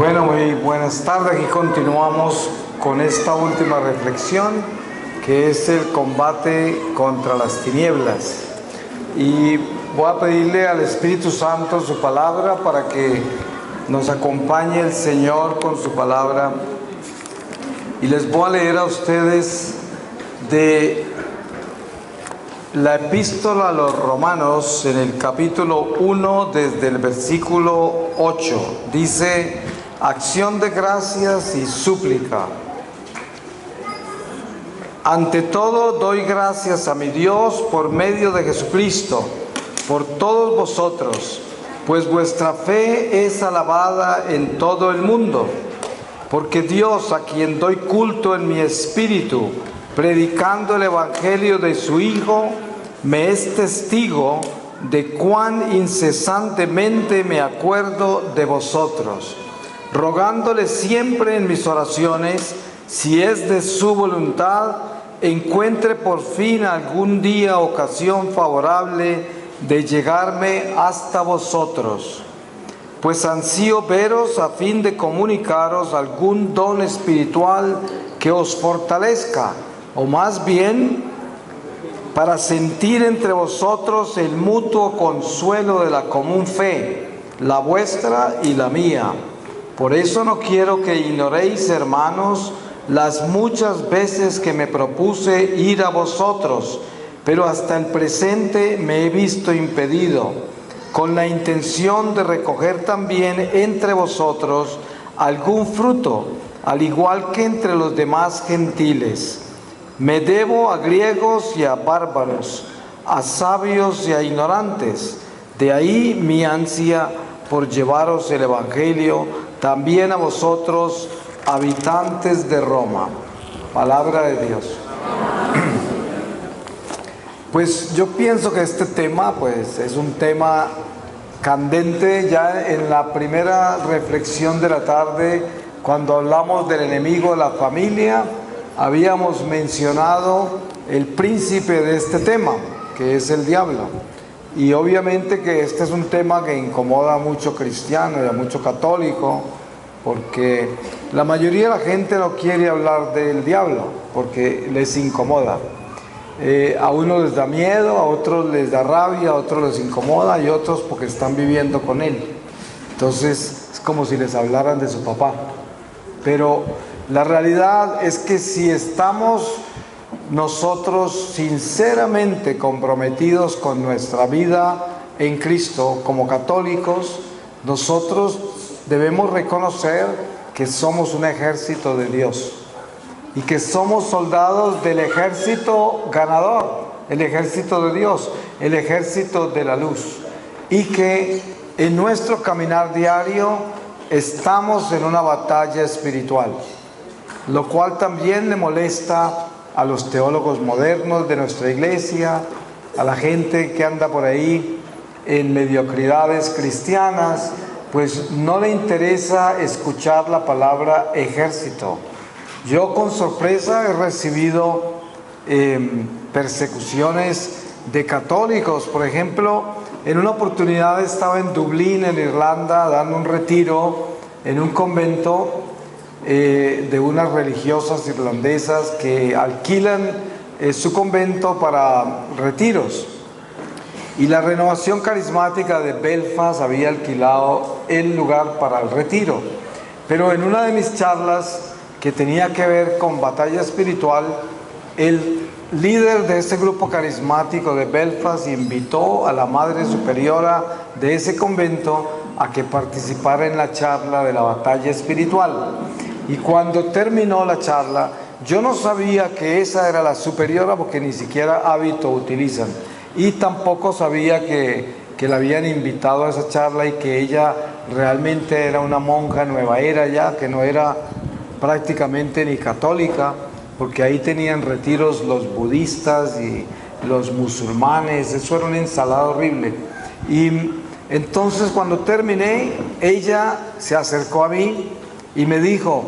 Bueno, muy buenas tardes. Aquí continuamos con esta última reflexión, que es el combate contra las tinieblas. Y voy a pedirle al Espíritu Santo su palabra para que nos acompañe el Señor con su palabra. Y les voy a leer a ustedes de la epístola a los Romanos, en el capítulo 1, desde el versículo 8. Dice: acción de gracias y súplica. Ante todo doy gracias a mi Dios por medio de Jesucristo, por todos vosotros, pues vuestra fe es alabada en todo el mundo. Porque Dios, a quien doy culto en mi espíritu, predicando el evangelio de su Hijo, me es testigo de cuán incesantemente me acuerdo de vosotros, rogándole siempre en mis oraciones, si es de su voluntad, encuentre por fin algún día ocasión favorable de llegarme hasta vosotros. Pues ansío veros a fin de comunicaros algún don espiritual que os fortalezca, o más bien para sentir entre vosotros el mutuo consuelo de la común fe, la vuestra y la mía. Por eso no quiero que ignoréis, hermanos, las muchas veces que me propuse ir a vosotros, pero hasta el presente me he visto impedido, con la intención de recoger también entre vosotros algún fruto, al igual que entre los demás gentiles. Me debo a griegos y a bárbaros, a sabios y a ignorantes. De ahí mi ansia por llevaros el evangelio también a vosotros, habitantes de Roma. Palabra de Dios. Pues yo pienso que este tema es un tema candente. Ya en la primera reflexión de la tarde, cuando hablamos del enemigo de la familia, habíamos mencionado el príncipe de este tema, que es el diablo. Y obviamente que este es un tema que incomoda a mucho cristiano y a mucho católico, porque la mayoría de la gente no quiere hablar del diablo, porque les incomoda. A unos les da miedo, a otros les da rabia, a otros les incomoda y otros porque están viviendo con él. Entonces es como si les hablaran de su papá. Pero la realidad es que si estamos nosotros sinceramente comprometidos con nuestra vida en Cristo como católicos, nosotros debemos reconocer que somos un ejército de Dios y que somos soldados del ejército ganador, el ejército de Dios, el ejército de la luz, y que en nuestro caminar diario estamos en una batalla espiritual, lo cual también le molesta a los teólogos modernos de nuestra iglesia, a la gente que anda por ahí en mediocridades cristianas, pues no le interesa escuchar la palabra ejército. Yo con sorpresa he recibido persecuciones de católicos. Por ejemplo, en una oportunidad estaba en Dublín, en Irlanda, dando un retiro en un convento de unas religiosas irlandesas que alquilan su convento para retiros. Y la Renovación Carismática de Belfast había alquilado el lugar para el retiro. Pero en una de mis charlas que tenía que ver con batalla espiritual, el líder de ese grupo carismático de Belfast invitó a la madre superiora de ese convento a que participara en la charla de la batalla espiritual. Y cuando terminó la charla, yo no sabía que esa era la superiora, porque ni siquiera hábito utilizan, y tampoco sabía que la habían invitado a esa charla y que ella realmente era una monja nueva era ya, que no era prácticamente ni católica, porque ahí tenían retiros los budistas y los musulmanes. Eso era una ensalada horrible. Y entonces cuando terminé, ella se acercó a mí y me dijo: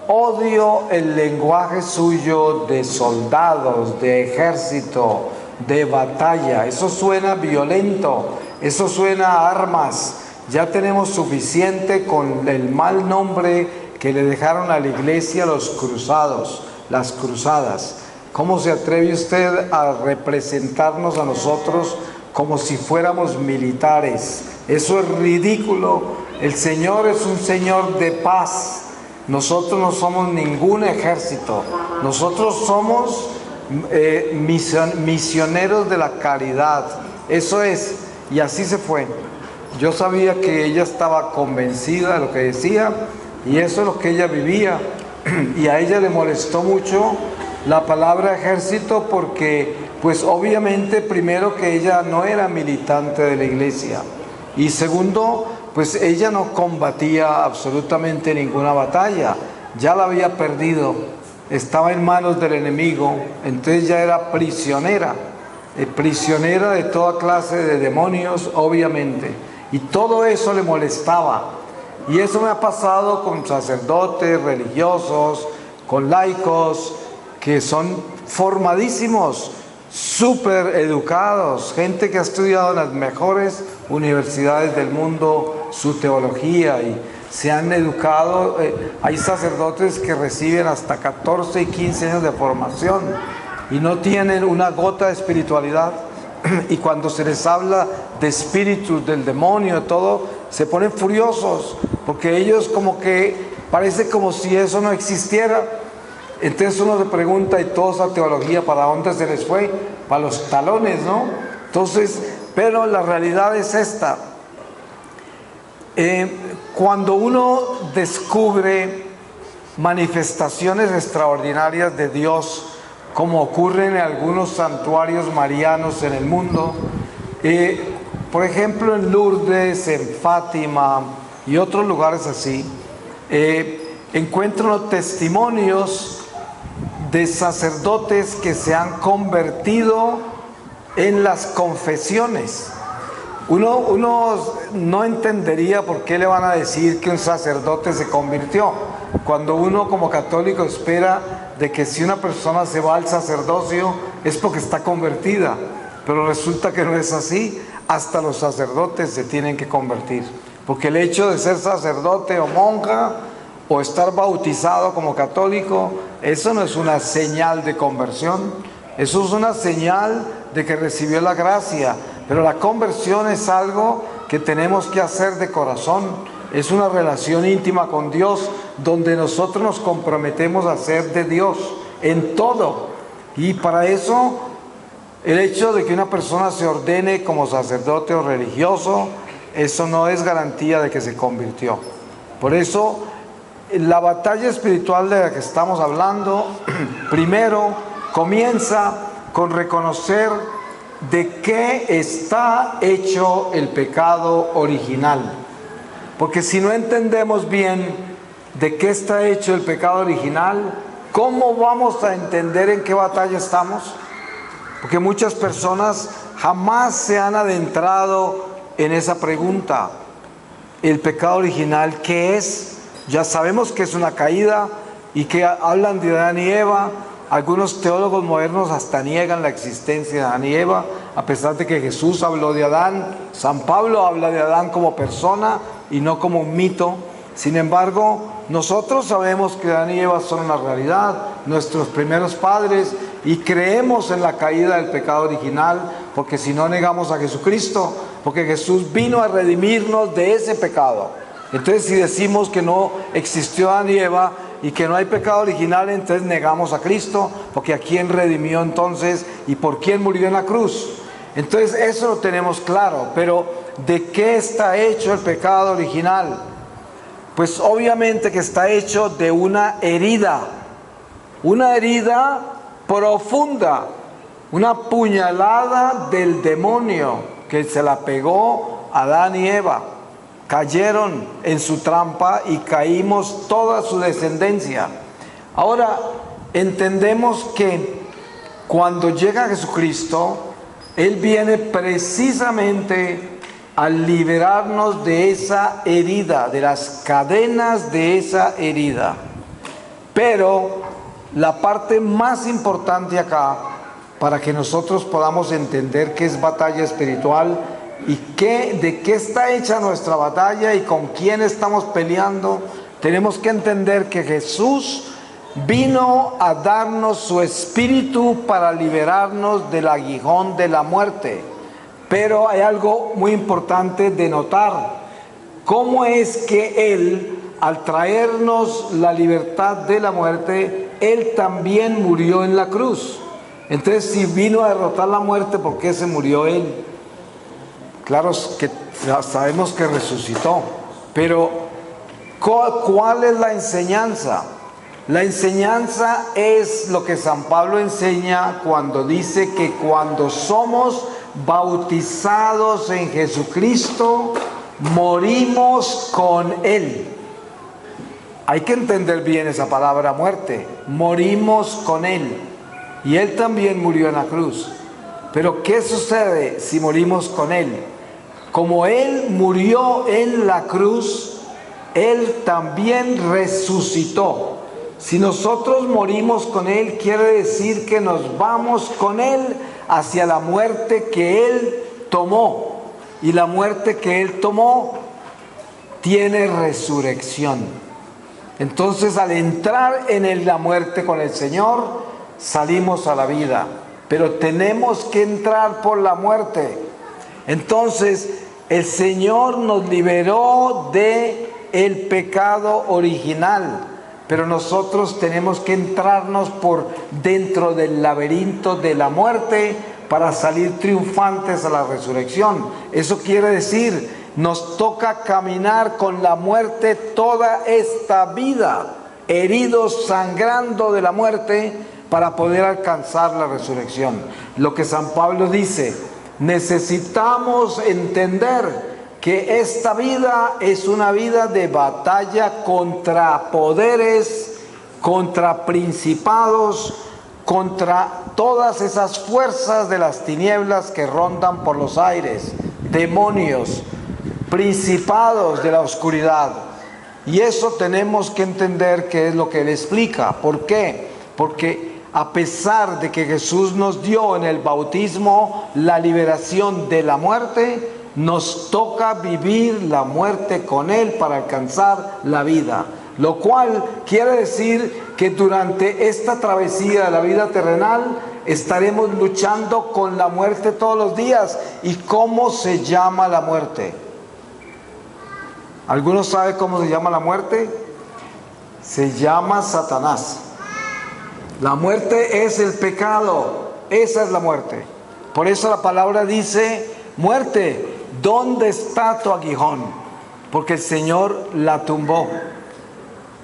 odio el lenguaje suyo de soldados, de ejército, de batalla. Eso suena violento, eso suena a armas. Ya tenemos suficiente con el mal nombre que le dejaron a la iglesia los cruzados, las cruzadas. ¿Cómo se atreve usted a representarnos a nosotros como si fuéramos militares? Eso es ridículo. El Señor es un Señor de paz. Nosotros no somos ningún ejército. Nosotros somos misioneros de la caridad. Eso es. Y así se fue. Yo sabía que ella estaba convencida de lo que decía y eso es lo que ella vivía. Y a ella le molestó mucho la palabra ejército porque, pues obviamente, primero que ella no era militante de la iglesia y segundo, pues ella no combatía absolutamente ninguna batalla, ya la había perdido, estaba en manos del enemigo, entonces ya era prisionera, prisionera de toda clase de demonios, obviamente, y todo eso le molestaba. Y eso me ha pasado con sacerdotes religiosos, con laicos, que son formadísimos, súper educados, gente que ha estudiado en las mejores universidades del mundo su teología y se han educado. Hay sacerdotes que reciben hasta 14 y 15 años de formación y no tienen una gota de espiritualidad. Y cuando se les habla de espíritus, del demonio, de todo, se ponen furiosos, porque ellos como que parece como si eso no existiera. Entonces uno se pregunta, ¿y toda esa teología para dónde se les fue? Para los talones, ¿no? Entonces, pero la realidad es esta. Cuando uno descubre manifestaciones extraordinarias de Dios, como ocurre en algunos santuarios marianos en el mundo, por ejemplo en Lourdes, en Fátima y otros lugares así, encuentro testimonios de sacerdotes que se han convertido en las confesiones. Uno no entendería por qué le van a decir que un sacerdote se convirtió, cuando uno como católico espera de que si una persona se va al sacerdocio es porque está convertida, pero resulta que no es así. Hasta los sacerdotes se tienen que convertir, porque el hecho de ser sacerdote o monja o estar bautizado como católico, eso no es una señal de conversión, eso es una señal de que recibió la gracia, pero la conversión es algo que tenemos que hacer de corazón, es una relación íntima con Dios, donde nosotros nos comprometemos a ser de Dios en todo, y para eso el hecho de que una persona se ordene como sacerdote o religioso, eso no es garantía de que se convirtió. Por eso la batalla espiritual de la que estamos hablando, primero comienza con reconocer de qué está hecho el pecado original. Porque si no entendemos bien de qué está hecho el pecado original, ¿cómo vamos a entender en qué batalla estamos? Porque muchas personas jamás se han adentrado en esa pregunta. El pecado original, ¿qué es? Ya sabemos que es una caída y que hablan de Adán y Eva. Algunos teólogos modernos hasta niegan la existencia de Adán y Eva, a pesar de que Jesús habló de Adán. San Pablo habla de Adán como persona y no como un mito. Sin embargo, nosotros sabemos que Adán y Eva son una realidad, nuestros primeros padres, y creemos en la caída del pecado original, porque si no negamos a Jesucristo, porque Jesús vino a redimirnos de ese pecado. Entonces, si decimos que no existió Adán y Eva y que no hay pecado original, entonces negamos a Cristo, porque ¿a quién redimió entonces y por quién murió en la cruz? Entonces eso lo tenemos claro, pero ¿de qué está hecho el pecado original? Pues obviamente que está hecho de una herida profunda, una puñalada del demonio que se la pegó a Adán y Eva. Cayeron en su trampa y caímos toda su descendencia. Ahora entendemos que cuando llega Jesucristo, Él viene precisamente a liberarnos de esa herida, de las cadenas de esa herida. Pero la parte más importante acá, para que nosotros podamos entender qué es batalla espiritual y de qué está hecha nuestra batalla y con quién estamos peleando, tenemos que entender que Jesús vino a darnos su espíritu para liberarnos del aguijón de la muerte. Pero hay algo muy importante de notar: cómo es que Él, al traernos la libertad de la muerte, Él también murió en la cruz. Entonces, si vino a derrotar la muerte, ¿por qué se murió Él? Claro que sabemos que resucitó, pero ¿cuál es la enseñanza? La enseñanza es lo que San Pablo enseña cuando dice que cuando somos bautizados en Jesucristo, morimos con Él. Hay que entender bien esa palabra muerte. Morimos con Él. Y Él también murió en la cruz. Pero ¿qué sucede si morimos con Él? Como Él murió en la cruz, Él también resucitó. Si nosotros morimos con Él, quiere decir que nos vamos con Él hacia la muerte que Él tomó. Y la muerte que Él tomó tiene resurrección. Entonces, al entrar en la muerte con el Señor, salimos a la vida. Pero tenemos que entrar por la muerte. Entonces, el Señor nos liberó del pecado original. Pero nosotros tenemos que entrarnos por dentro del laberinto de la muerte para salir triunfantes a la resurrección. Eso quiere decir, nos toca caminar con la muerte toda esta vida, heridos, sangrando de la muerte, para poder alcanzar la resurrección. Lo que San Pablo dice, necesitamos entender que esta vida es una vida de batalla contra poderes, contra principados, contra todas esas fuerzas de las tinieblas que rondan por los aires, demonios, principados de la oscuridad. Y eso tenemos que entender que es lo que él explica. ¿Por qué? Porque a pesar de que Jesús nos dio en el bautismo la liberación de la muerte, nos toca vivir la muerte con Él para alcanzar la vida. Lo cual quiere decir que durante esta travesía de la vida terrenal estaremos luchando con la muerte todos los días. ¿Y cómo se llama la muerte? ¿Alguno sabe cómo se llama la muerte? Se llama Satanás. La muerte es el pecado. Esa es la muerte. Por eso la palabra dice: muerte, ¿dónde está tu aguijón? Porque el Señor la tumbó.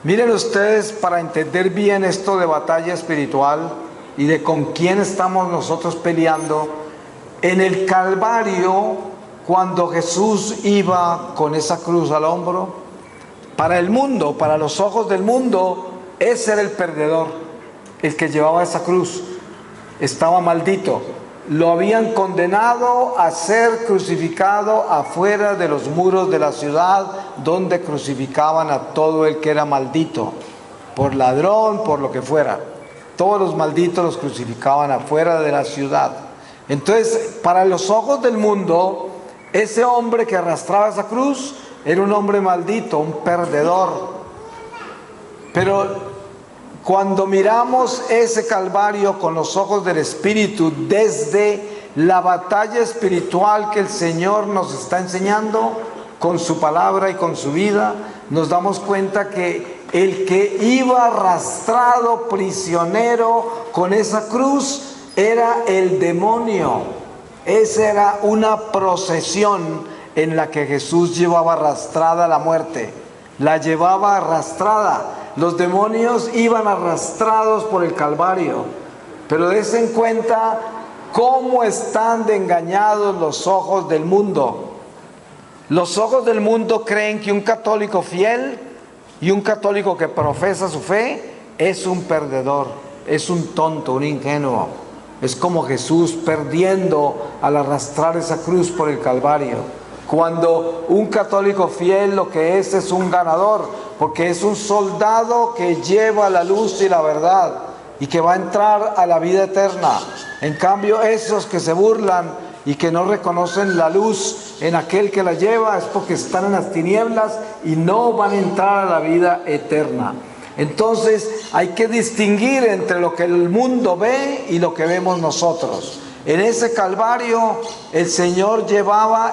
Miren ustedes, para entender bien esto de batalla espiritual y de con quién estamos nosotros peleando, en el Calvario, cuando Jesús iba con esa cruz al hombro, para el mundo, para los ojos del mundo, ese era el perdedor, el que llevaba esa cruz. Estaba maldito. Lo habían condenado a ser crucificado afuera de los muros de la ciudad, donde crucificaban a todo el que era maldito, por ladrón, por lo que fuera. Todos los malditos los crucificaban afuera de la ciudad. Entonces, para los ojos del mundo, ese hombre que arrastraba esa cruz era un hombre maldito, un perdedor. Pero cuando miramos ese Calvario con los ojos del Espíritu, desde la batalla espiritual que el Señor nos está enseñando con su palabra y con su vida, nos damos cuenta que el que iba arrastrado, prisionero con esa cruz, era el demonio. Esa era una procesión en la que Jesús llevaba arrastrada la muerte. La llevaba arrastrada. Los demonios iban arrastrados por el Calvario. Pero dense en cuenta cómo están de engañados los ojos del mundo. Los ojos del mundo creen que un católico fiel y un católico que profesa su fe es un perdedor, es un tonto, un ingenuo. Es como Jesús perdiendo al arrastrar esa cruz por el Calvario. Cuando un católico fiel lo que es un ganador, porque es un soldado que lleva la luz y la verdad y que va a entrar a la vida eterna. En cambio, esos que se burlan y que no reconocen la luz en aquel que la lleva, es porque están en las tinieblas y no van a entrar a la vida eterna. Entonces hay que distinguir entre lo que el mundo ve y lo que vemos nosotros. En ese Calvario el Señor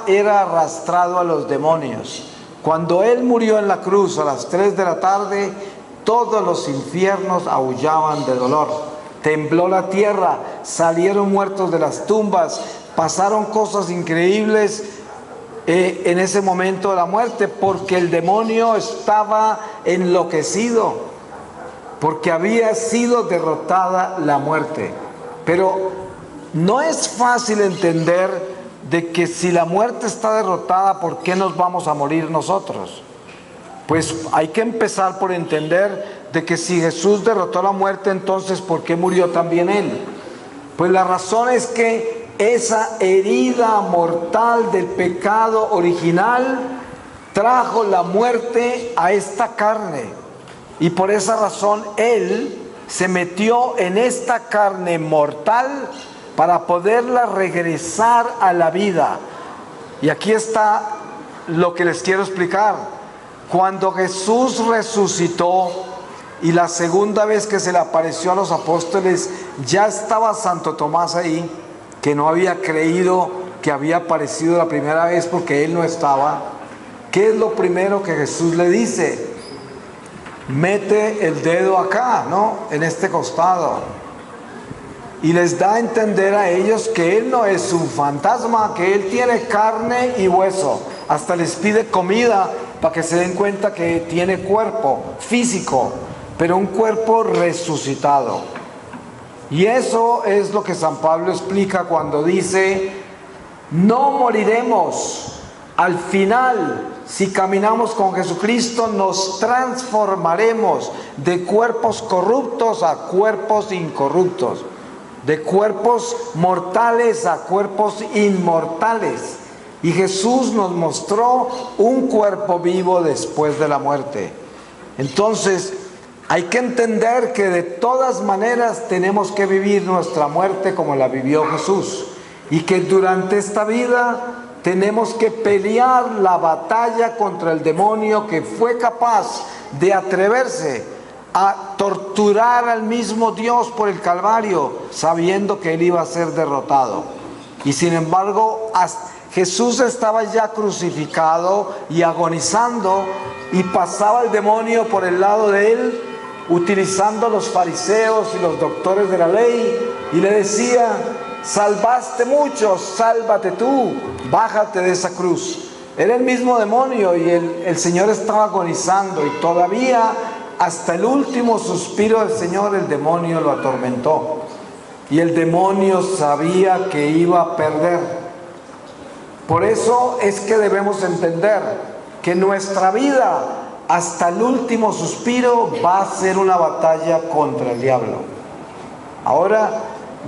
era arrastrado a los demonios. Cuando Él murió en la cruz a las 3 de la tarde, todos los infiernos aullaban de dolor. Tembló la tierra, salieron muertos de las tumbas, pasaron cosas increíbles en ese momento de la muerte, porque el demonio estaba enloquecido, porque había sido derrotada la muerte. Pero no es fácil entender de que si la muerte está derrotada, ¿por qué nos vamos a morir nosotros? Pues hay que empezar por entender de que si Jesús derrotó la muerte, entonces ¿por qué murió también Él? Pues la razón es que esa herida mortal del pecado original trajo la muerte a esta carne. Y por esa razón Él se metió en esta carne mortal para poderla regresar a la vida. Y aquí está lo que les quiero explicar. Cuando Jesús resucitó y la segunda vez que se le apareció a los apóstoles, ya estaba Santo Tomás ahí, que no había creído que había aparecido la primera vez porque él no estaba. ¿Qué es lo primero que Jesús le dice? Mete el dedo acá, ¿no? En este costado. Y les da a entender a ellos que Él no es un fantasma, que Él tiene carne y hueso. Hasta les pide comida para que se den cuenta que tiene cuerpo físico, pero un cuerpo resucitado. Y eso es lo que San Pablo explica cuando dice: no moriremos. Al final, si caminamos con Jesucristo, nos transformaremos de cuerpos corruptos a cuerpos incorruptos, de cuerpos mortales a cuerpos inmortales. Y Jesús nos mostró un cuerpo vivo después de la muerte. Entonces, hay que entender que de todas maneras tenemos que vivir nuestra muerte como la vivió Jesús. Y que durante esta vida tenemos que pelear la batalla contra el demonio que fue capaz de atreverse a torturar al mismo Dios por el Calvario, sabiendo que Él iba a ser derrotado. Y sin embargo, Jesús estaba ya crucificado y agonizando, y pasaba el demonio por el lado de Él, utilizando a los fariseos y los doctores de la ley, y le decía: salvaste muchos, sálvate tú, bájate de esa cruz. Era el mismo demonio, y el Señor estaba agonizando, y todavía hasta el último suspiro del Señor el demonio lo atormentó. Y el demonio sabía que iba a perder. Por eso es que debemos entender que nuestra vida hasta el último suspiro va a ser una batalla contra el diablo. Ahora,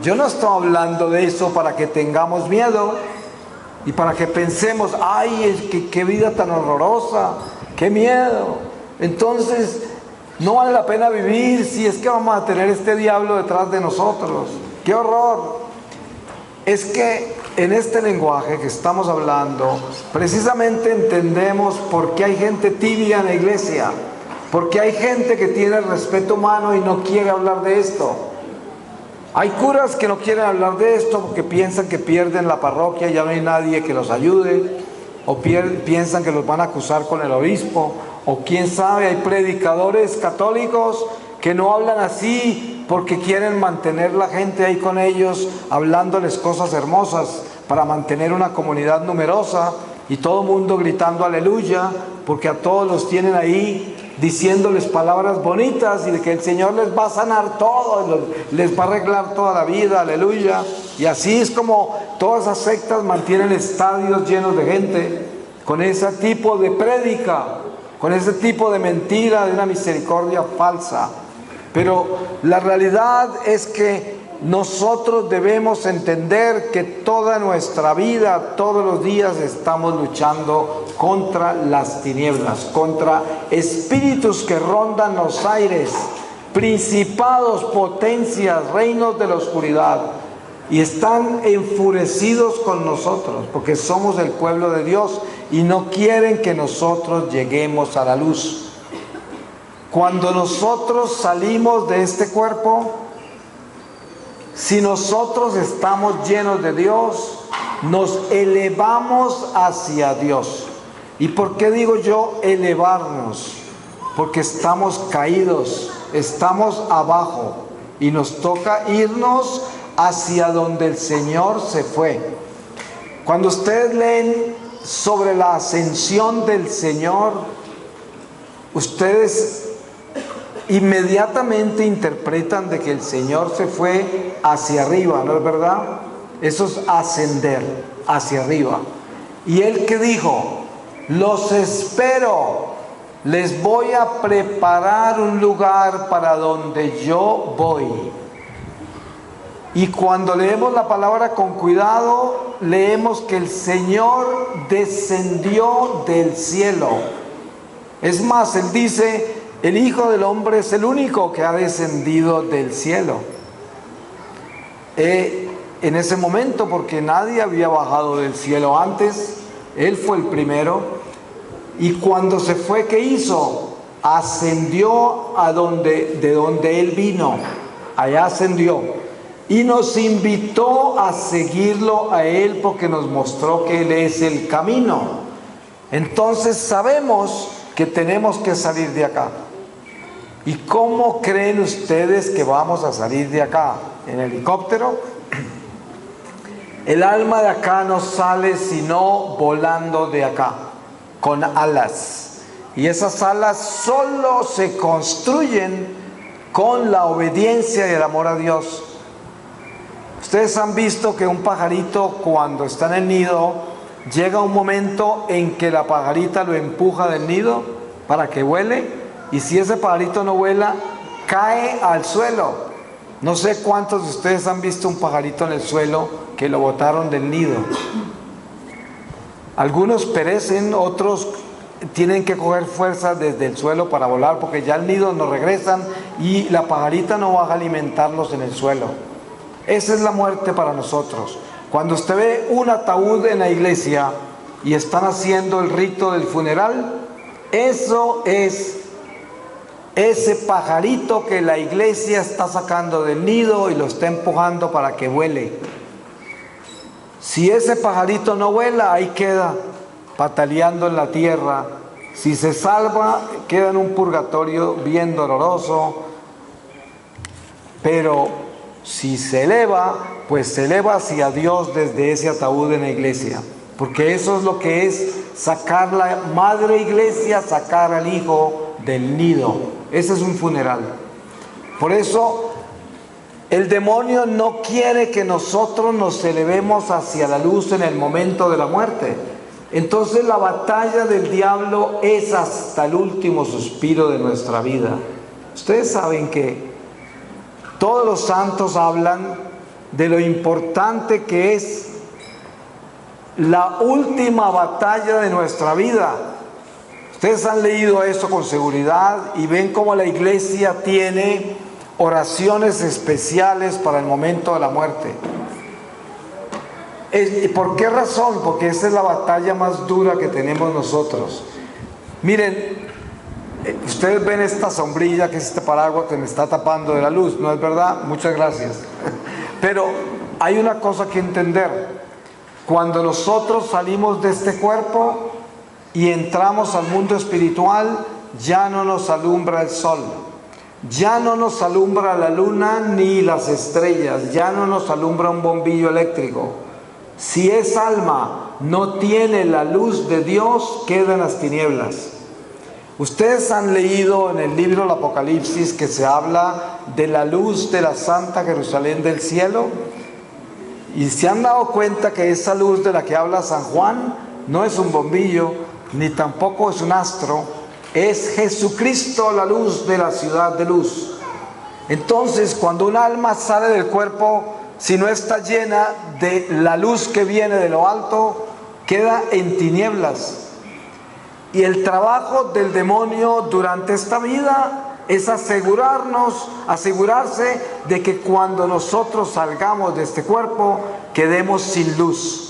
yo no estoy hablando de eso para que tengamos miedo y para que pensemos: ay, qué vida tan horrorosa, qué miedo. Entonces, no vale la pena vivir si es que vamos a tener este diablo detrás de nosotros. ¡Qué horror! Es que en este lenguaje que estamos hablando, precisamente entendemos por qué hay gente tibia en la iglesia, porque hay gente que tiene el respeto humano y no quiere hablar de esto. Hay curas que no quieren hablar de esto porque piensan que pierden la parroquia, ya no hay nadie que los ayude, o piensan que los van a acusar con el obispo, o quién sabe, hay predicadores católicos que no hablan así porque quieren mantener la gente ahí con ellos, hablándoles cosas hermosas para mantener una comunidad numerosa, y todo el mundo gritando aleluya, porque a todos los tienen ahí diciéndoles palabras bonitas y de que el Señor les va a sanar todo, les va a arreglar toda la vida, aleluya. Y así es como todas esas sectas mantienen estadios llenos de gente con ese tipo de prédica, con ese tipo de mentira, de una misericordia falsa. Pero la realidad es que nosotros debemos entender que toda nuestra vida, todos los días, estamos luchando contra las tinieblas, contra espíritus que rondan los aires, principados, potencias, reinos de la oscuridad. y están enfurecidos con nosotros porque somos el pueblo de Dios y no quieren que nosotros lleguemos a la luz. Cuando nosotros salimos de este cuerpo, si nosotros estamos llenos de Dios, nos elevamos hacia Dios. ¿Y por qué digo yo elevarnos? Porque estamos caídos, estamos abajo y nos toca irnos hacia donde el Señor se fue. Cuando ustedes leen sobre la ascensión del Señor, ustedes inmediatamente interpretan de que el Señor se fue hacia arriba, ¿no es verdad? Eso es ascender hacia arriba. ¿Y Él qué dijo? Los espero, les voy a preparar un lugar para donde yo voy. Y cuando leemos la palabra con cuidado, leemos que el Señor descendió del cielo. Es más, Él dice, el Hijo del Hombre es el único que ha descendido del cielo. En ese momento, porque nadie había bajado del cielo antes, Él fue el primero. Y cuando se fue, ¿qué hizo? Ascendió de donde Él vino. Allá ascendió. Y nos invitó a seguirlo a Él porque nos mostró que Él es el camino. Entonces sabemos que tenemos que salir de acá. ¿Y cómo creen ustedes que vamos a salir de acá? ¿En helicóptero? El alma de acá no sale sino volando de acá, con alas. Y esas alas solo se construyen con la obediencia y el amor a Dios. Ustedes han visto que un pajarito cuando está en el nido, llega un momento en que la pajarita lo empuja del nido para que vuele, y si ese pajarito no vuela, cae al suelo. No sé cuántos de ustedes han visto un pajarito en el suelo que lo botaron del nido. Algunos perecen, otros tienen que coger fuerza desde el suelo para volar, porque ya al nido no regresan y la pajarita no va a alimentarlos en el suelo. Esa es la muerte para nosotros. Cuando usted ve un ataúd en la iglesia y están haciendo el rito del funeral, eso es ese pajarito que la iglesia está sacando del nido y lo está empujando para que vuele. Si ese pajarito no vuela, ahí queda pataleando en la tierra. Si se salva, queda en un purgatorio bien doloroso. Pero si se eleva, pues se eleva hacia Dios desde ese ataúd en la iglesia. Porque eso es lo que es sacar la madre iglesia, sacar al hijo del nido. Ese es un funeral. Por eso el demonio no quiere que nosotros nos elevemos hacia la luz en el momento de la muerte. Entonces la batalla del diablo es hasta el último suspiro de nuestra vida. Ustedes saben que todos los santos hablan de lo importante que es la última batalla de nuestra vida. Ustedes han leído eso con seguridad y ven cómo la iglesia tiene oraciones especiales para el momento de la muerte. ¿Por qué razón? Porque esa es la batalla más dura que tenemos nosotros. Miren, ustedes ven esta sombrilla, que es este paraguas que me está tapando de la luz, ¿no es verdad? Muchas gracias. Pero hay una cosa que entender. Cuando nosotros salimos de este cuerpo y entramos al mundo espiritual, ya no nos alumbra el sol, ya no nos alumbra la luna ni las estrellas, ya no nos alumbra un bombillo eléctrico. Si esa alma no tiene la luz de Dios, queda en las tinieblas. Ustedes han leído en el libro del Apocalipsis que se habla de la luz de la Santa Jerusalén del cielo, y se han dado cuenta que esa luz de la que habla San Juan no es un bombillo, ni tampoco es un astro, es Jesucristo, la luz de la ciudad de luz. Entonces, cuando un alma sale del cuerpo, si no está llena de la luz que viene de lo alto, queda en tinieblas. Y el trabajo del demonio durante esta vida es asegurarse de que cuando nosotros salgamos de este cuerpo, quedemos sin luz.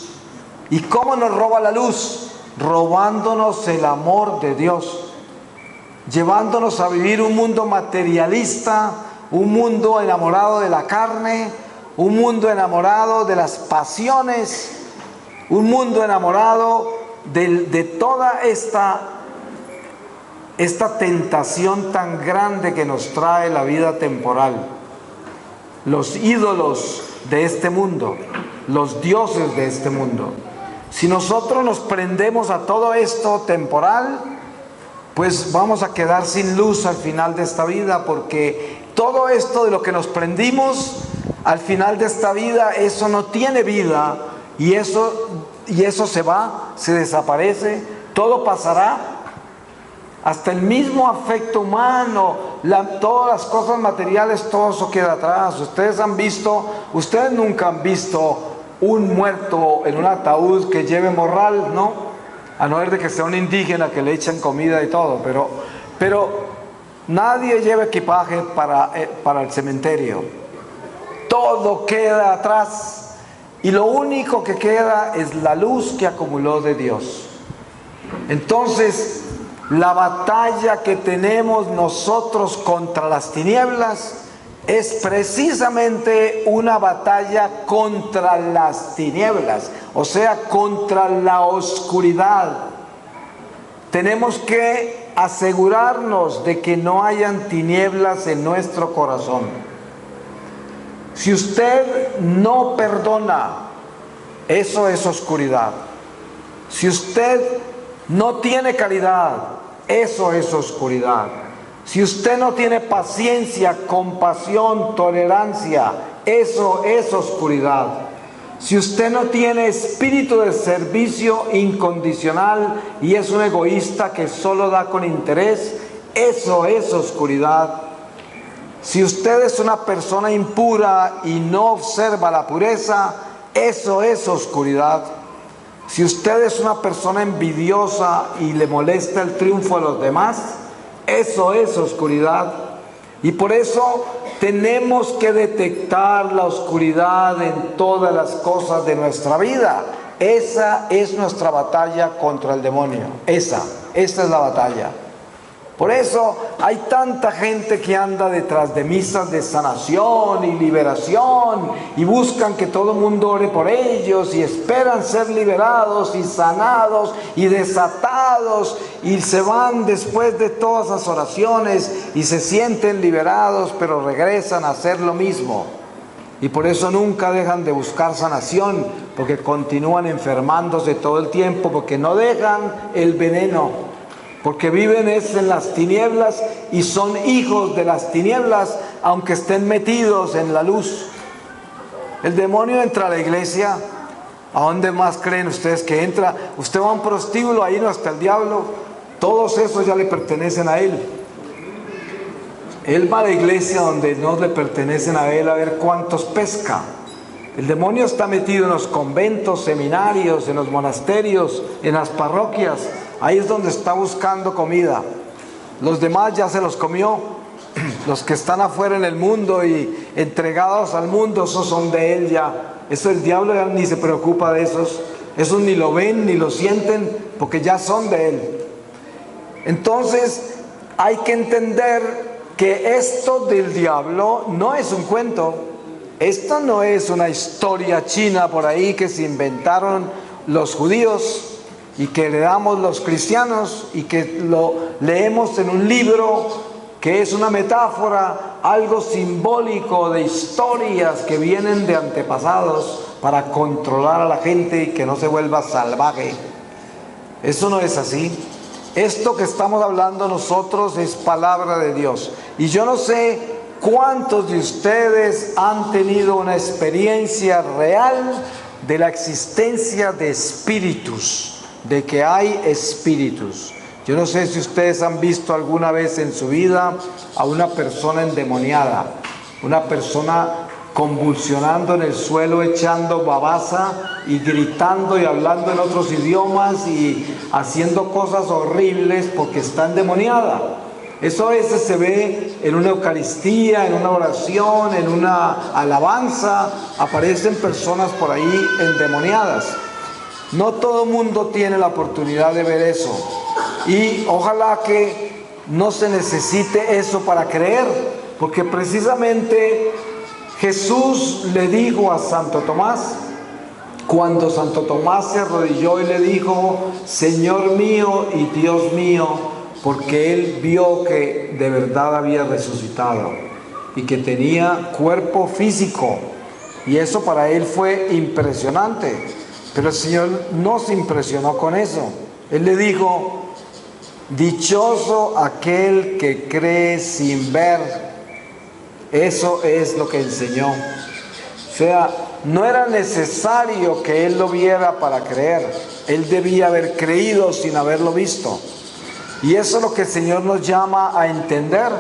¿Y cómo nos roba la luz? Robándonos el amor de Dios, llevándonos a vivir un mundo materialista, un mundo enamorado de la carne, un mundo enamorado de las pasiones, un mundo enamorado de toda esta tentación tan grande que nos trae la vida temporal. Los ídolos de este mundo, los dioses de este mundo. Si nosotros nos prendemos a todo esto temporal, pues vamos a quedar sin luz al final de esta vida, porque todo esto de lo que nos prendimos al final de esta vida, eso no tiene vida, y eso se va, se desaparece, todo pasará, hasta el mismo afecto humano, todas las cosas materiales, todo eso queda atrás. Ustedes nunca han visto un muerto en un ataúd que lleve morral, ¿no? A no ser de que sea un indígena que le echan comida y todo, pero nadie lleva equipaje para el cementerio. Todo queda atrás y lo único que queda es la luz que acumuló de Dios. Entonces, la batalla que tenemos nosotros contra las tinieblas es precisamente una batalla contra las tinieblas, o sea, contra la oscuridad. Tenemos que asegurarnos de que no hayan tinieblas en nuestro corazón. Si usted no perdona, eso es oscuridad. Si usted no tiene caridad, eso es oscuridad. Si usted no tiene paciencia, compasión, tolerancia, eso es oscuridad. Si usted no tiene espíritu de servicio incondicional y es un egoísta que solo da con interés, eso es oscuridad. Si usted es una persona impura y no observa la pureza, eso es oscuridad. Si usted es una persona envidiosa y le molesta el triunfo de los demás, eso es oscuridad. Y por eso tenemos que detectar la oscuridad en todas las cosas de nuestra vida. Esa es nuestra batalla contra el demonio. Esa es la batalla. Por eso hay tanta gente que anda detrás de misas de sanación y liberación y buscan que todo el mundo ore por ellos y esperan ser liberados y sanados y desatados, y se van después de todas las oraciones y se sienten liberados, pero regresan a hacer lo mismo. Y por eso nunca dejan de buscar sanación, porque continúan enfermándose todo el tiempo, porque no dejan el veneno. Porque viven en las tinieblas y son hijos de las tinieblas, aunque estén metidos en la luz. El demonio entra a la iglesia. ¿A dónde más creen ustedes que entra? Usted va a un prostíbulo, ahí no está el diablo. Todos esos ya le pertenecen a él. Él va a la iglesia donde no le pertenecen a él, a ver cuántos pesca. El demonio está metido en los conventos, seminarios, en los monasterios, en las parroquias. Ahí es donde está buscando comida. Los demás ya se los comió. Los que están afuera en el mundo y entregados al mundo, esos son de él ya. Eso el diablo ya ni se preocupa de esos. Esos ni lo ven ni lo sienten, porque ya son de él. Entonces hay que entender que esto del diablo no es un cuento. Esto no es una historia china por ahí que se inventaron los judíos y que le damos los cristianos y que lo leemos en un libro que es una metáfora, algo simbólico de historias que vienen de antepasados para controlar a la gente y que no se vuelva salvaje. Eso no es así. Esto que estamos hablando nosotros es palabra de Dios. Y yo no sé cuántos de ustedes han tenido una experiencia real de la existencia de espíritus, de que hay espíritus. Yo no sé si ustedes han visto alguna vez en su vida a una persona endemoniada, una persona convulsionando en el suelo, echando babasa y gritando y hablando en otros idiomas y haciendo cosas horribles porque está endemoniada. Eso a veces se ve en una Eucaristía, en una oración, en una alabanza, aparecen personas por ahí endemoniadas. No todo el mundo tiene la oportunidad de ver eso. Y ojalá que no se necesite eso para creer, porque precisamente Jesús le dijo a Santo Tomás, cuando Santo Tomás se arrodilló y le dijo, Señor mío y Dios mío, porque él vio que de verdad había resucitado y que tenía cuerpo físico, y eso para él fue impresionante. Pero el Señor no se impresionó con eso. Él le dijo, dichoso aquel que cree sin ver. Eso es lo que enseñó. O sea, no era necesario que él lo viera para creer. Él debía haber creído sin haberlo visto. Y eso es lo que el Señor nos llama a entender.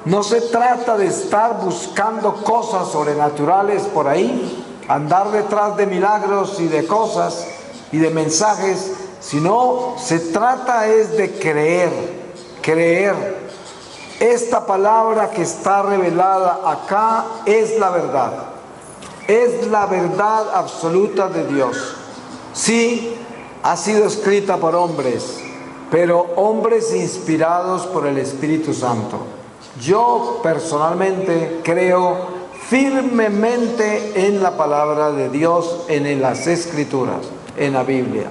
No se trata de estar buscando cosas sobrenaturales por ahí, andar detrás de milagros y de cosas y de mensajes, sino se trata es de creer. Esta palabra que está revelada acá es la verdad absoluta de Dios. Sí, ha sido escrita por hombres, pero hombres inspirados por el Espíritu Santo. Yo personalmente creo firmemente en la palabra de Dios, en las Escrituras, en la Biblia.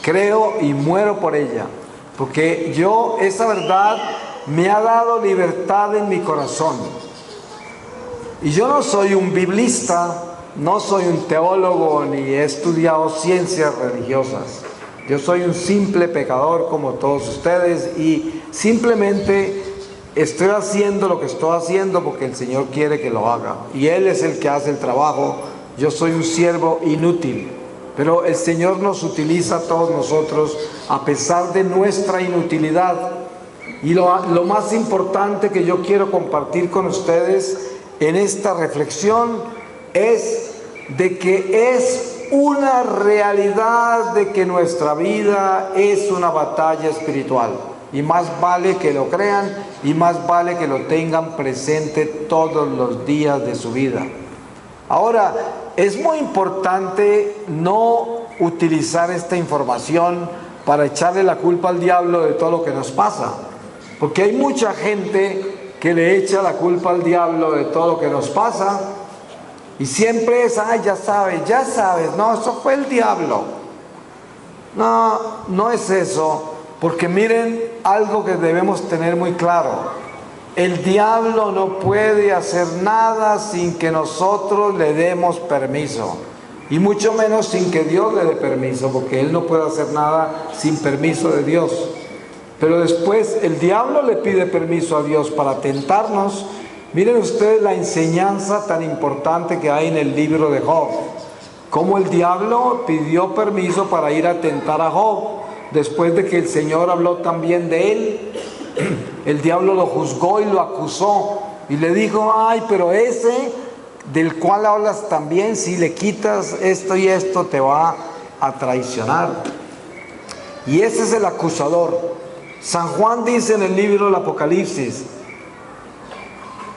Creo y muero por ella, porque esa verdad me ha dado libertad en mi corazón. Y yo no soy un biblista, no soy un teólogo, ni he estudiado ciencias religiosas. Yo soy un simple pecador como todos ustedes, y simplemente estoy haciendo lo que estoy haciendo porque el Señor quiere que lo haga, y Él es el que hace el trabajo. Yo soy un siervo inútil, pero el Señor nos utiliza a todos nosotros a pesar de nuestra inutilidad. Y lo más importante que yo quiero compartir con ustedes en esta reflexión es de que es una realidad de que nuestra vida es una batalla espiritual. Y más vale que lo crean y más vale que lo tengan presente todos los días de su vida. Ahora, es muy importante no utilizar esta información para echarle la culpa al diablo de todo lo que nos pasa. Porque hay mucha gente que le echa la culpa al diablo de todo lo que nos pasa. Y siempre es, ya sabes, no, eso fue el diablo. No, no es eso. Porque miren algo que debemos tener muy claro. El diablo no puede hacer nada sin que nosotros le demos permiso. Y mucho menos sin que Dios le dé permiso, porque él no puede hacer nada sin permiso de Dios. Pero después el diablo le pide permiso a Dios para tentarnos. Miren ustedes la enseñanza tan importante que hay en el libro de Job. Cómo el diablo pidió permiso para ir a tentar a Job. Después de que el Señor habló también de él, el diablo lo juzgó y lo acusó. Y le dijo, pero ese del cual hablas también, si le quitas esto y esto, te va a traicionar. Y ese es el acusador. San Juan dice en el libro del Apocalipsis,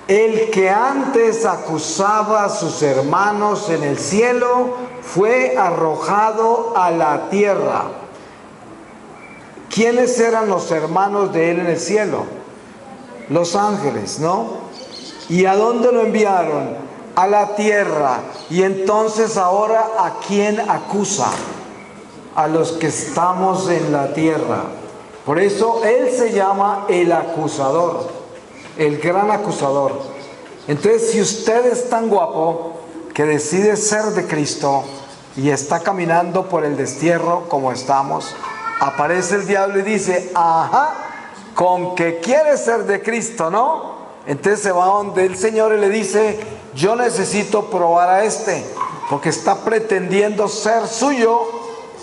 el que antes acusaba a sus hermanos en el cielo fue arrojado a la tierra. ¿Quiénes eran los hermanos de él en el cielo? Los ángeles, ¿no? ¿Y a dónde lo enviaron? A la tierra. Y entonces ahora, ¿a quién acusa? A los que estamos en la tierra. Por eso él se llama el acusador, el gran acusador. Entonces, si usted es tan guapo que decide ser de Cristo y está caminando por el destierro como estamos, aparece el diablo y dice, con que quiere ser de Cristo, ¿no? Entonces se va donde el Señor y le dice, yo necesito probar a este, porque está pretendiendo ser suyo,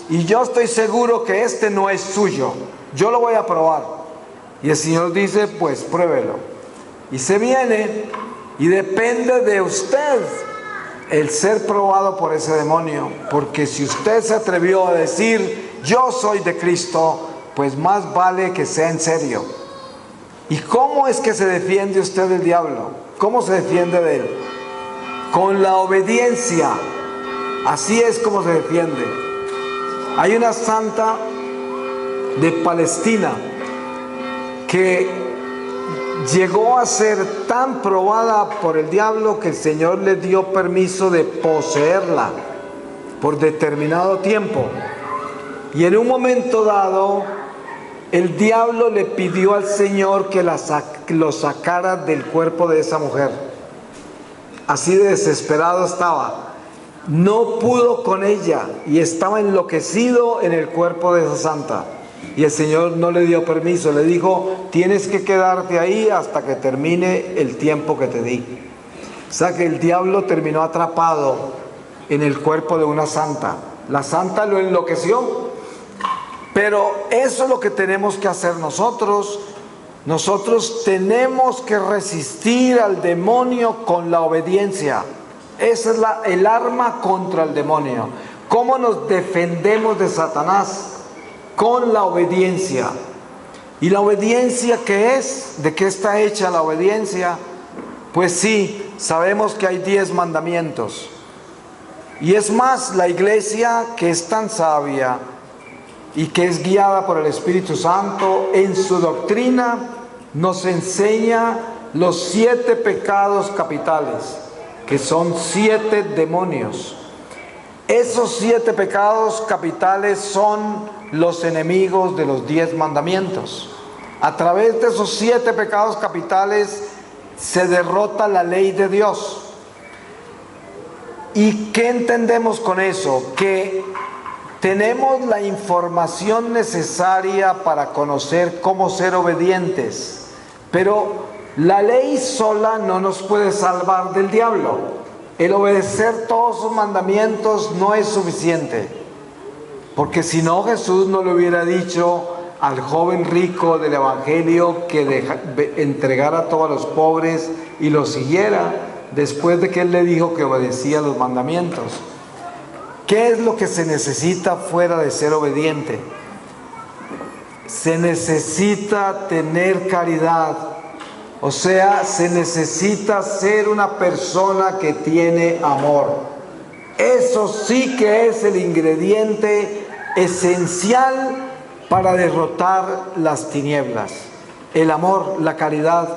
y yo estoy seguro que este no es suyo. Yo lo voy a probar. Y el Señor dice, pues pruébelo. Y se viene, y depende de usted el ser probado por ese demonio, porque si usted se atrevió a decir, yo soy de Cristo, pues más vale que sea en serio. ¿Y cómo es que se defiende usted del diablo? ¿Cómo se defiende de él? Con la obediencia. Así es como se defiende. Hay una santa de Palestina que llegó a ser tan probada por el diablo que el Señor le dio permiso de poseerla por determinado tiempo. Y en un momento dado, el diablo le pidió al Señor que lo sacara del cuerpo de esa mujer. Así de desesperado estaba. No pudo con ella y estaba enloquecido en el cuerpo de esa santa. Y el Señor no le dio permiso, le dijo: tienes que quedarte ahí hasta que termine el tiempo que te di. O sea que el diablo terminó atrapado en el cuerpo de una santa. La santa lo enloqueció. Pero eso es lo que tenemos que hacer nosotros. Nosotros tenemos que resistir al demonio con la obediencia. Esa es el arma contra el demonio. ¿Cómo nos defendemos de Satanás? Con la obediencia. ¿Y la obediencia qué es? ¿De qué está hecha la obediencia? Pues sí, sabemos que hay 10 mandamientos. Y es más, la iglesia, que es tan sabia y que es guiada por el Espíritu Santo, en su doctrina nos enseña los 7 pecados capitales, que son 7 demonios. Esos 7 pecados capitales son los enemigos de los 10 mandamientos. A través de esos 7 pecados capitales se derrota la ley de Dios. ¿Y qué entendemos con eso? Que tenemos la información necesaria para conocer cómo ser obedientes, pero la ley sola no nos puede salvar del diablo. El obedecer todos sus mandamientos no es suficiente, porque si no, Jesús no le hubiera dicho al joven rico del Evangelio que entregara a todos los pobres y lo siguiera, después de que él le dijo que obedecía los mandamientos. ¿Qué es lo que se necesita fuera de ser obediente? Se necesita tener caridad. O sea, se necesita ser una persona que tiene amor. Eso sí que es el ingrediente esencial para derrotar las tinieblas. El amor, la caridad.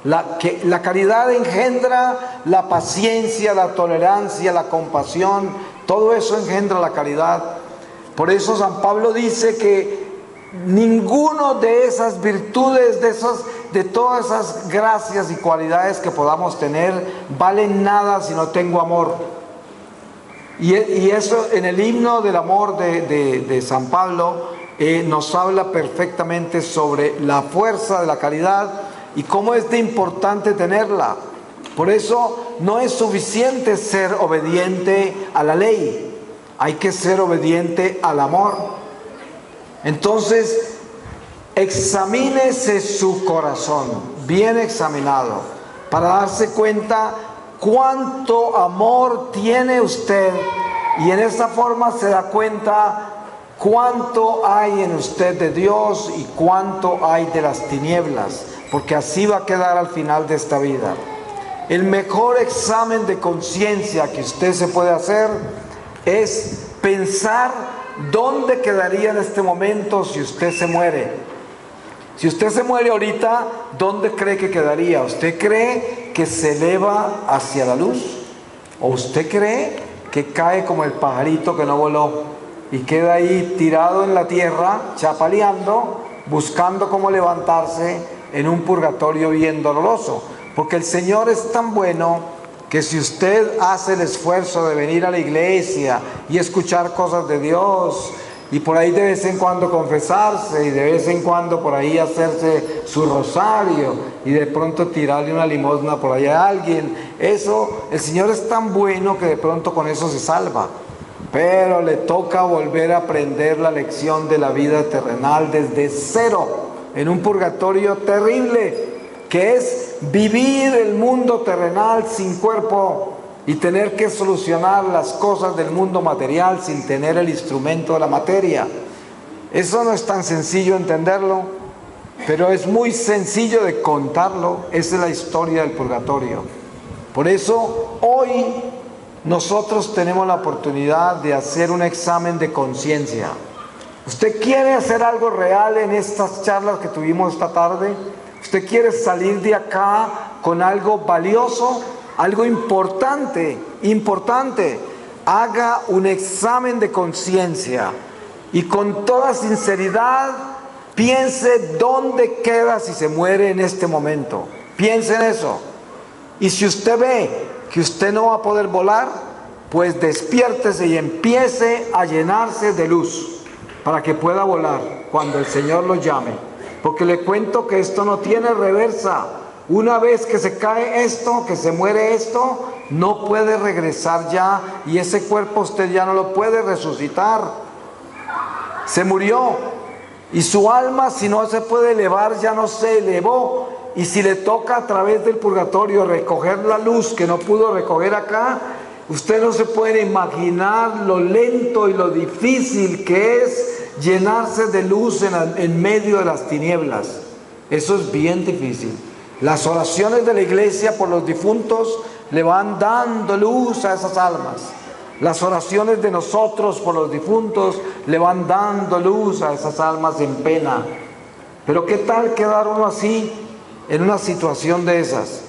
La caridad engendra la paciencia, la tolerancia, la compasión. Todo eso engendra la caridad. Por eso San Pablo dice que ninguno de esas virtudes, de todas esas gracias y cualidades que podamos tener, valen nada si no tengo amor. Y eso en el himno del amor de San Pablo nos habla perfectamente sobre la fuerza de la caridad y cómo es de importante tenerla. Por eso no es suficiente ser obediente a la ley, hay que ser obediente al amor. Entonces, examínese su corazón, bien examinado, para darse cuenta cuánto amor tiene usted, y en esta forma se da cuenta cuánto hay en usted de Dios y cuánto hay de las tinieblas, porque así va a quedar al final de esta vida. El mejor examen de conciencia que usted se puede hacer es pensar dónde quedaría en este momento si usted se muere. Si usted se muere ahorita, ¿dónde cree que quedaría? ¿Usted cree que se eleva hacia la luz? ¿O usted cree que cae como el pajarito que no voló y queda ahí tirado en la tierra, chapaleando, buscando cómo levantarse en un purgatorio bien doloroso? Porque el Señor es tan bueno que si usted hace el esfuerzo de venir a la iglesia y escuchar cosas de Dios, y por ahí de vez en cuando confesarse, y de vez en cuando por ahí hacerse su rosario, y de pronto tirarle una limosna por ahí a alguien, eso, el Señor es tan bueno que de pronto con eso se salva. Pero le toca volver a aprender la lección de la vida terrenal desde cero, en un purgatorio terrible, que es vivir el mundo terrenal sin cuerpo y tener que solucionar las cosas del mundo material sin tener el instrumento de la materia. Eso no es tan sencillo entenderlo. pero es muy sencillo de contarlo. Esa es la historia del purgatorio. Por eso hoy nosotros tenemos la oportunidad de hacer un examen de conciencia. ¿Usted quiere hacer algo real en estas charlas que tuvimos esta tarde? ¿Usted quiere salir de acá con algo valioso, algo importante? Haga un examen de conciencia y con toda sinceridad piense dónde queda si se muere en este momento. Piense en eso. Y si usted ve que usted no va a poder volar, pues despiértese y empiece a llenarse de luz para que pueda volar cuando el Señor lo llame. Porque le cuento que esto no tiene reversa. Una vez que se cae esto, que se muere esto, no puede regresar ya, y ese cuerpo usted ya no lo puede resucitar. Se murió, y su alma, si no se puede elevar, ya no se elevó. Y si le toca a través del purgatorio recoger la luz que no pudo recoger acá, usted no se puede imaginar lo lento y lo difícil que es llenarse de luz en medio de las tinieblas. Eso es bien difícil. Las oraciones de la iglesia por los difuntos le van dando luz a esas almas. Las oraciones de nosotros por los difuntos le van dando luz a esas almas en pena. Pero ¿qué tal quedar uno así en una situación de esas?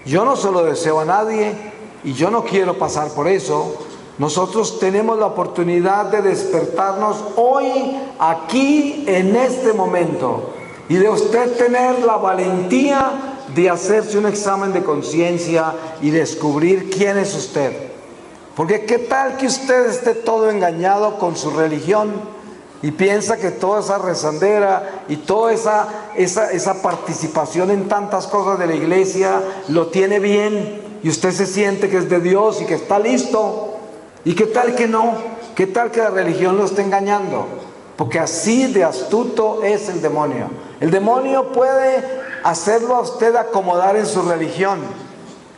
Yo no se lo deseo a nadie y yo no quiero pasar por eso. Nosotros tenemos la oportunidad de despertarnos hoy, aquí, en este momento, y de usted tener la valentía de hacerse un examen de conciencia y descubrir quién es usted. Porque qué tal que usted esté todo engañado con su religión y piensa que toda esa rezandera y toda esa participación en tantas cosas de la iglesia lo tiene bien, y usted se siente que es de Dios y que está listo. ¿Y qué tal que no? ¿Qué tal que la religión lo está engañando? Porque así de astuto es el demonio. El demonio puede hacerlo a usted acomodar en su religión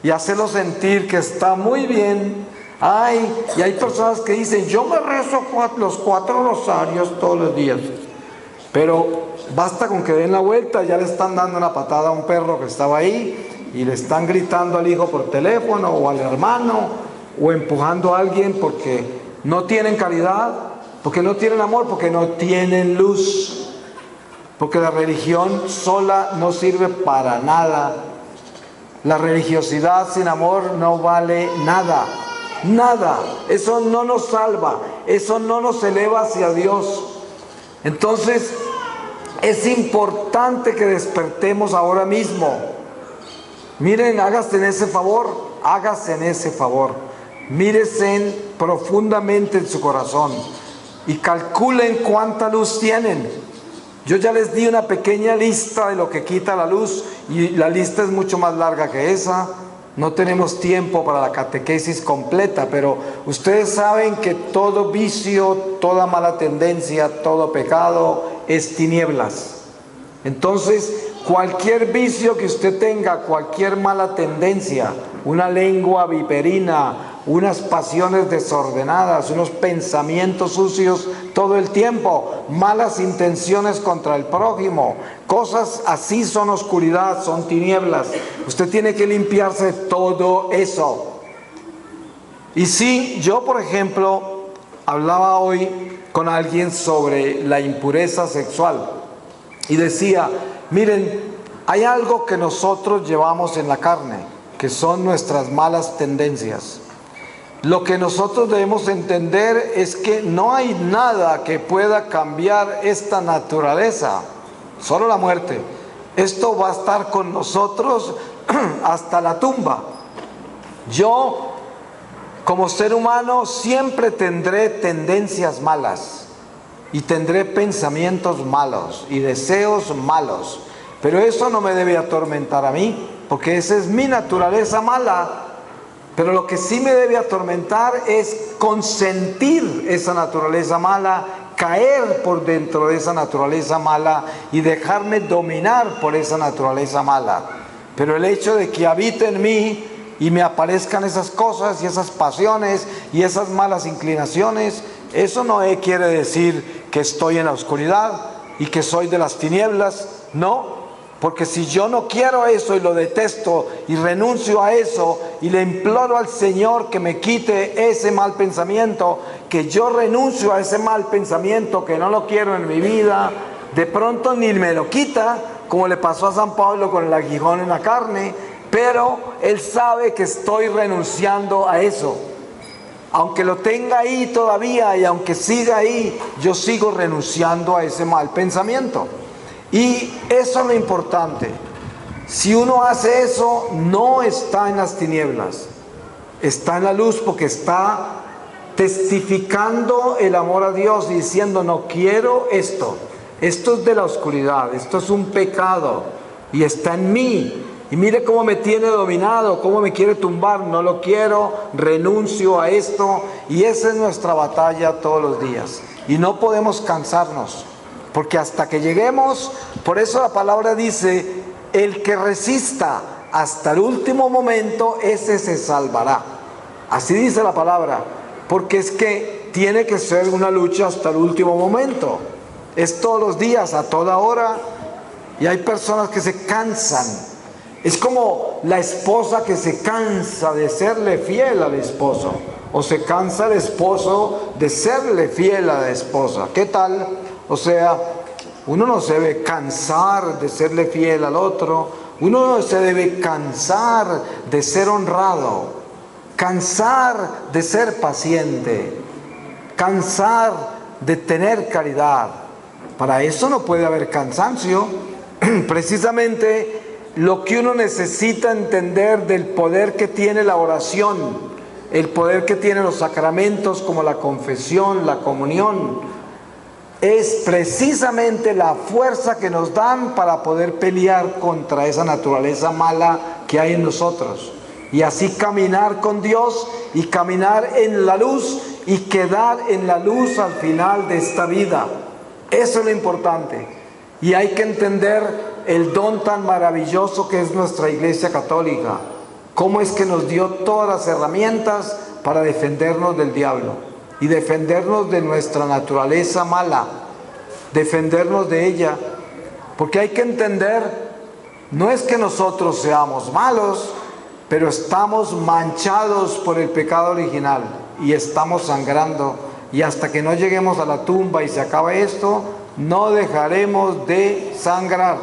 y hacerlo sentir que está muy bien. Y hay personas que dicen, yo me rezo los 4 rosarios todos los días. Pero basta con que den la vuelta, ya le están dando una patada a un perro que estaba ahí, y le están gritando al hijo por teléfono o al hermano, o empujando a alguien porque no tienen caridad, porque no tienen amor, porque no tienen luz. Porque la religión sola no sirve para nada. La religiosidad sin amor no vale nada. Nada. Eso no nos salva. Eso no nos eleva hacia Dios. Entonces, es importante que despertemos ahora mismo. Miren, hágase en ese favor. Mírese profundamente en su corazón y calculen cuánta luz tienen. Yo ya les di una pequeña lista de lo que quita la luz, y la lista es mucho más larga que esa. No tenemos tiempo para la catequesis completa, pero ustedes saben que todo vicio, toda mala tendencia, todo pecado es tinieblas. Entonces, cualquier vicio que usted tenga, cualquier mala tendencia, una lengua viperina, unas pasiones desordenadas, unos pensamientos sucios todo el tiempo, malas intenciones contra el prójimo, cosas así son oscuridad, son tinieblas. Usted tiene que limpiarse de todo eso. Y sí, yo por ejemplo hablaba hoy con alguien sobre la impureza sexual y decía, miren, hay algo que nosotros llevamos en la carne, que son nuestras malas tendencias. Lo que nosotros debemos entender es que no hay nada que pueda cambiar esta naturaleza, solo la muerte. Esto va a estar con nosotros hasta la tumba. Yo, como ser humano, siempre tendré tendencias malas y tendré pensamientos malos y deseos malos, pero eso no me debe atormentar a mí, porque esa es mi naturaleza mala. Pero lo que sí me debe atormentar es consentir esa naturaleza mala, caer por dentro de esa naturaleza mala y dejarme dominar por esa naturaleza mala. Pero el hecho de que habite en mí y me aparezcan esas cosas y esas pasiones y esas malas inclinaciones, eso no quiere decir que estoy en la oscuridad. y que soy de las tinieblas. No, porque si yo no quiero eso y lo detesto y renuncio a eso y le imploro al Señor que me quite ese mal pensamiento, que yo renuncio a ese mal pensamiento, que no lo quiero en mi vida, de pronto ni me lo quita, como le pasó a San Pablo con el aguijón en la carne, pero él sabe que estoy renunciando a eso. Aunque lo tenga ahí todavía y aunque siga ahí, yo sigo renunciando a ese mal pensamiento. Y eso es lo importante. Si uno hace eso, no está en las tinieblas, está en la luz, porque está testificando el amor a Dios y diciendo: no quiero esto, esto es de la oscuridad, esto es un pecado y está en mí. Y mire cómo me tiene dominado, cómo me quiere tumbar, no lo quiero, renuncio a esto. Y esa es nuestra batalla todos los días. Y no podemos cansarnos, porque hasta que lleguemos, por eso la palabra dice: el que resista hasta el último momento, ese se salvará. Así dice la palabra, porque es que tiene que ser una lucha hasta el último momento. Es todos los días, a toda hora. Y hay personas que se cansan. Es como la esposa que se cansa de serle fiel al esposo, o se cansa el esposo de serle fiel a la esposa. ¿Qué tal? O sea, uno no se debe cansar de serle fiel al otro, uno no se debe cansar de ser honrado, cansar de ser paciente, cansar de tener caridad. Para eso no puede haber cansancio. Precisamente lo que uno necesita entender del poder que tiene la oración, el poder que tienen los sacramentos como la confesión, la comunión, es precisamente la fuerza que nos dan para poder pelear contra esa naturaleza mala que hay en nosotros, y así caminar con Dios y caminar en la luz y quedar en la luz al final de esta vida. Eso es lo importante. Y hay que entender el don tan maravilloso que es nuestra Iglesia Católica. Cómo es que nos dio todas las herramientas para defendernos del diablo y defendernos de nuestra naturaleza mala, defendernos de ella. Porque hay que entender, no es que nosotros seamos malos, pero estamos manchados por el pecado original y estamos sangrando. Y hasta que no lleguemos a la tumba y se acabe esto, no dejaremos de sangrar.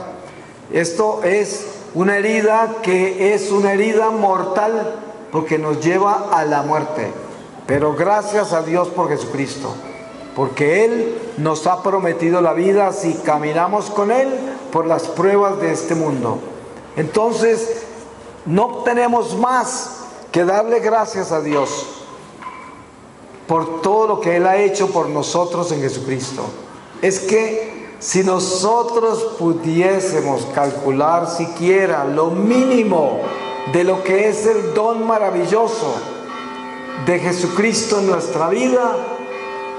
Esto es una herida que es una herida mortal, porque nos lleva a la muerte. Pero gracias a Dios por Jesucristo, porque Él nos ha prometido la vida si caminamos con Él por las pruebas de este mundo. Entonces, no tenemos más que darle gracias a Dios por todo lo que Él ha hecho por nosotros en Jesucristo. Es que si nosotros pudiésemos calcular siquiera lo mínimo de lo que es el don maravilloso de Jesucristo en nuestra vida,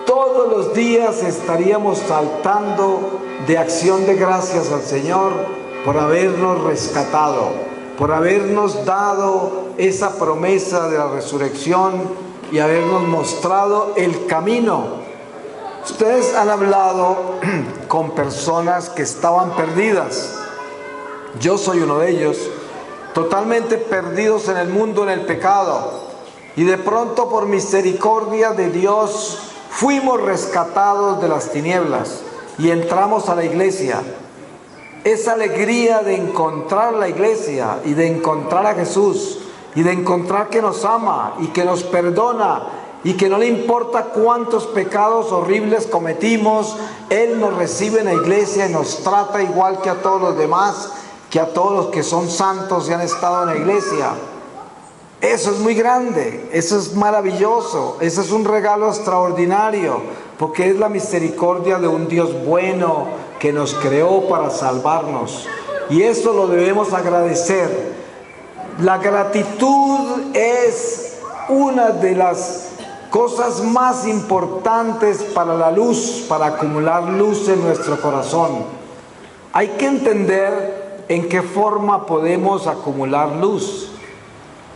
todos los días estaríamos saltando de acción de gracias al Señor por habernos rescatado, por habernos dado esa promesa de la resurrección y habernos mostrado el camino. Ustedes han hablado con personas que estaban perdidas. Yo soy uno de ellos, totalmente perdidos en el mundo, en el pecado. Y de pronto, por misericordia de Dios, fuimos rescatados de las tinieblas y entramos a la iglesia. Esa alegría de encontrar la iglesia y de encontrar a Jesús y de encontrar que nos ama y que nos perdona y que no le importa cuántos pecados horribles cometimos, Él nos recibe en la iglesia y nos trata igual que a todos los demás, que a todos los que son santos y han estado en la iglesia. Eso es muy grande, eso es maravilloso, eso es un regalo extraordinario, porque es la misericordia de un Dios bueno que nos creó para salvarnos. Y eso lo debemos agradecer. La gratitud es una de las cosas más importantes para la luz, para acumular luz en nuestro corazón. Hay que entender en qué forma podemos acumular luz,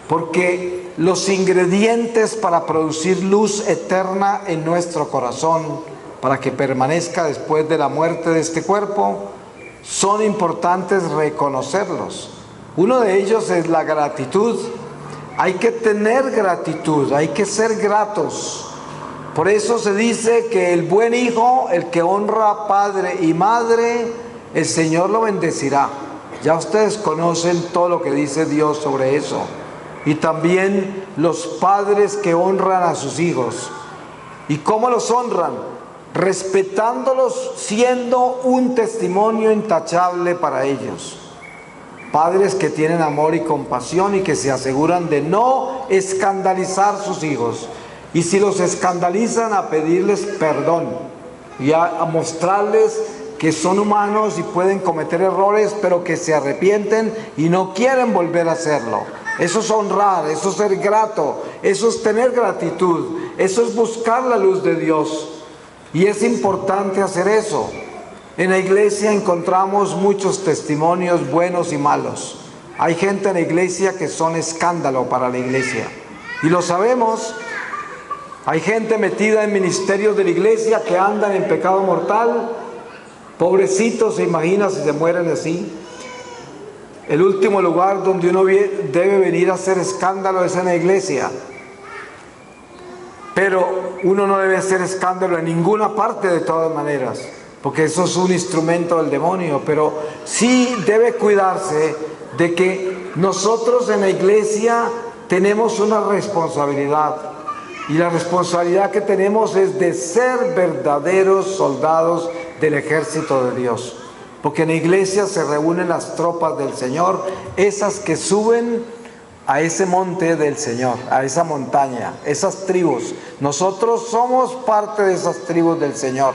porque los ingredientes para producir luz eterna en nuestro corazón para que permanezca después de la muerte de este cuerpo, son importantes reconocerlos. Uno de ellos es la gratitud. Hay que tener gratitud, hay que ser gratos. Por eso se dice que el buen hijo, el que honra a padre y madre, el Señor lo bendecirá. Ya ustedes conocen todo lo que dice Dios sobre eso. Y también los padres que honran a sus hijos. ¿Y cómo los honran? Respetándolos, siendo un testimonio intachable para ellos. Padres que tienen amor y compasión y que se aseguran de no escandalizar a sus hijos. Y si los escandalizan, a pedirles perdón y a mostrarles que son humanos y pueden cometer errores, pero que se arrepienten y no quieren volver a hacerlo. Eso es honrar, eso es ser grato, eso es tener gratitud, eso es buscar la luz de Dios. Y es importante hacer eso. En la iglesia encontramos muchos testimonios buenos y malos. Hay gente en la iglesia que son escándalo para la iglesia. Y lo sabemos. Hay gente metida en ministerios de la iglesia que andan en pecado mortal. Pobrecitos, se imagina si se mueren así. El último lugar donde uno debe venir a hacer escándalo es en la iglesia. Pero uno no debe hacer escándalo en ninguna parte de todas maneras, porque eso es un instrumento del demonio. Pero sí debe cuidarse de que nosotros en la iglesia tenemos una responsabilidad. Y la responsabilidad que tenemos es de ser verdaderos soldados del ejército de Dios. Porque en la iglesia se reúnen las tropas del Señor, esas que suben a ese monte del Señor, a esa montaña, esas tribus. Nosotros somos parte de esas tribus del Señor.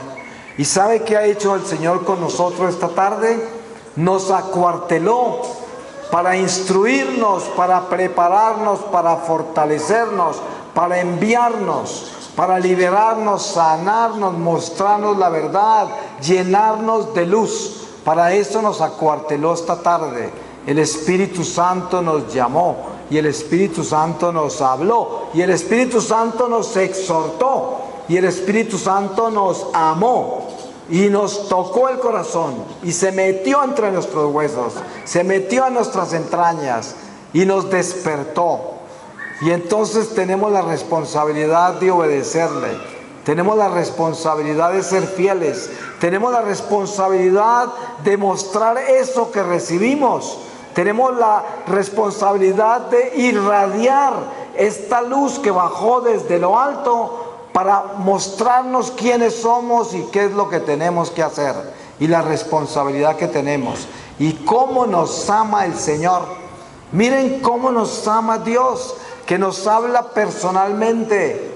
¿Y sabe qué ha hecho el Señor con nosotros esta tarde? Nos acuarteló para instruirnos, para prepararnos, para fortalecernos, para enviarnos, para liberarnos, sanarnos, mostrarnos la verdad, llenarnos de luz. Para eso nos acuarteló esta tarde. El Espíritu Santo nos llamó y el Espíritu Santo nos habló y el Espíritu Santo nos exhortó y el Espíritu Santo nos amó y nos tocó el corazón y se metió entre nuestros huesos, se metió en nuestras entrañas y nos despertó. Y entonces tenemos la responsabilidad de obedecerle, tenemos la responsabilidad de ser fieles, tenemos la responsabilidad de mostrar eso que recibimos, tenemos la responsabilidad de irradiar esta luz que bajó desde lo alto para mostrarnos quiénes somos y qué es lo que tenemos que hacer y la responsabilidad que tenemos y cómo nos ama el Señor. Miren cómo nos ama Dios, que nos habla personalmente,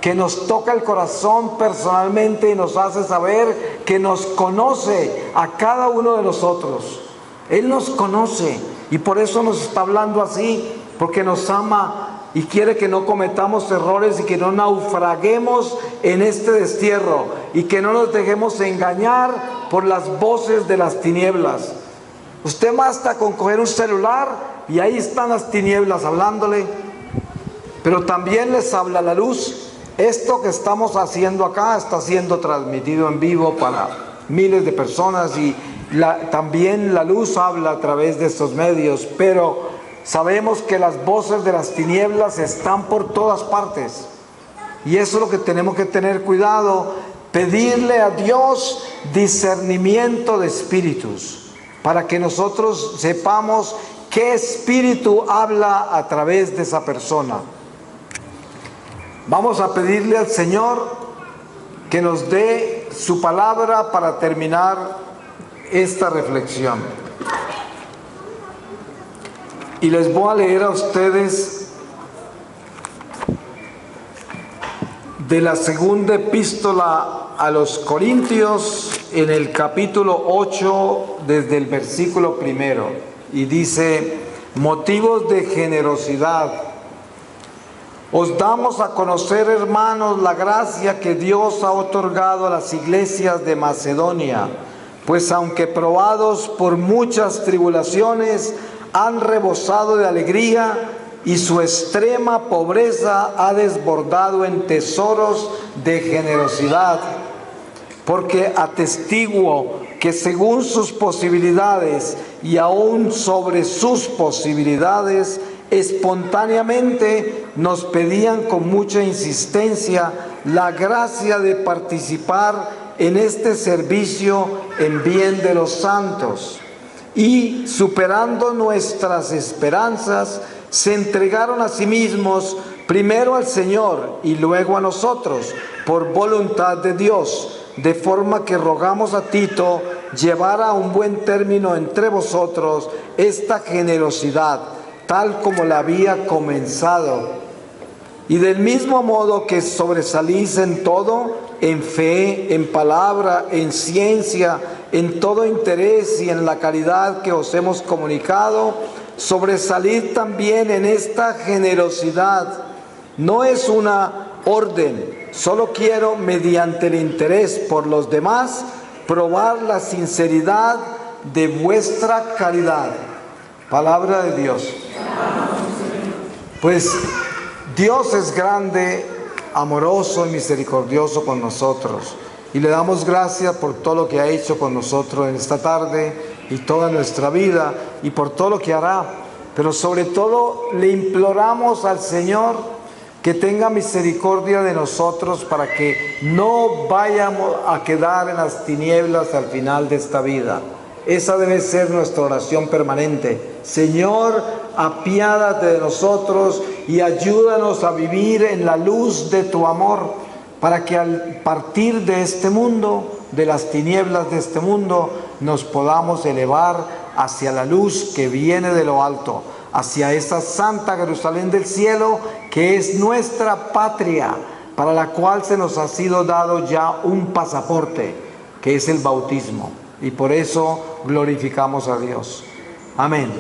que nos toca el corazón personalmente y nos hace saber que nos conoce a cada uno de nosotros. Él nos conoce y por eso nos está hablando así, porque nos ama y quiere que no cometamos errores y que no naufraguemos en este destierro y que no nos dejemos engañar por las voces de las tinieblas. Usted basta con coger un celular y ahí están las tinieblas hablándole, pero también les habla la luz. Esto que estamos haciendo acá está siendo transmitido en vivo para miles de personas y también la luz habla a través de estos medios, pero sabemos que las voces de las tinieblas están por todas partes y eso es lo que tenemos que tener cuidado, pedirle a Dios discernimiento de espíritus para que nosotros sepamos qué espíritu habla a través de esa persona. Vamos a pedirle al Señor que nos dé su palabra para terminar esta reflexión. Y les voy a leer a ustedes de la segunda epístola a los Corintios en el capítulo 8 desde el versículo 1 y dice: motivos de generosidad. Os damos a conocer, hermanos, la gracia que Dios ha otorgado a las iglesias de Macedonia, pues aunque probados por muchas tribulaciones, han rebosado de alegría y su extrema pobreza ha desbordado en tesoros de generosidad. porque atestiguo que según sus posibilidades y aún sobre sus posibilidades, espontáneamente nos pedían con mucha insistencia la gracia de participar en este servicio en bien de los santos. Y superando nuestras esperanzas, se entregaron a sí mismos primero al Señor y luego a nosotros, por voluntad de Dios, de forma que rogamos a Tito llevara a un buen término entre vosotros esta generosidad, tal como la había comenzado. Y del mismo modo que sobresalís en todo, en fe, en palabra, en ciencia, en todo interés y en la caridad que os hemos comunicado, sobresalid también en esta generosidad. No es una orden, solo quiero, mediante el interés por los demás, probar la sinceridad de vuestra caridad. Palabra de Dios. Pues Dios es grande, amoroso y misericordioso con nosotros. Y le damos gracias por todo lo que ha hecho con nosotros en esta tarde y toda nuestra vida y por todo lo que hará. Pero sobre todo le imploramos al Señor que tenga misericordia de nosotros para que no vayamos a quedar en las tinieblas al final de esta vida. Esa debe ser nuestra oración permanente. Señor, apiádate de nosotros y ayúdanos a vivir en la luz de tu amor, para que al partir de este mundo, de las tinieblas de este mundo, nos podamos elevar hacia la luz que viene de lo alto, hacia esa santa Jerusalén del cielo, que es nuestra patria, para la cual se nos ha sido dado ya un pasaporte, que es el bautismo. Y por eso glorificamos a Dios. Amén.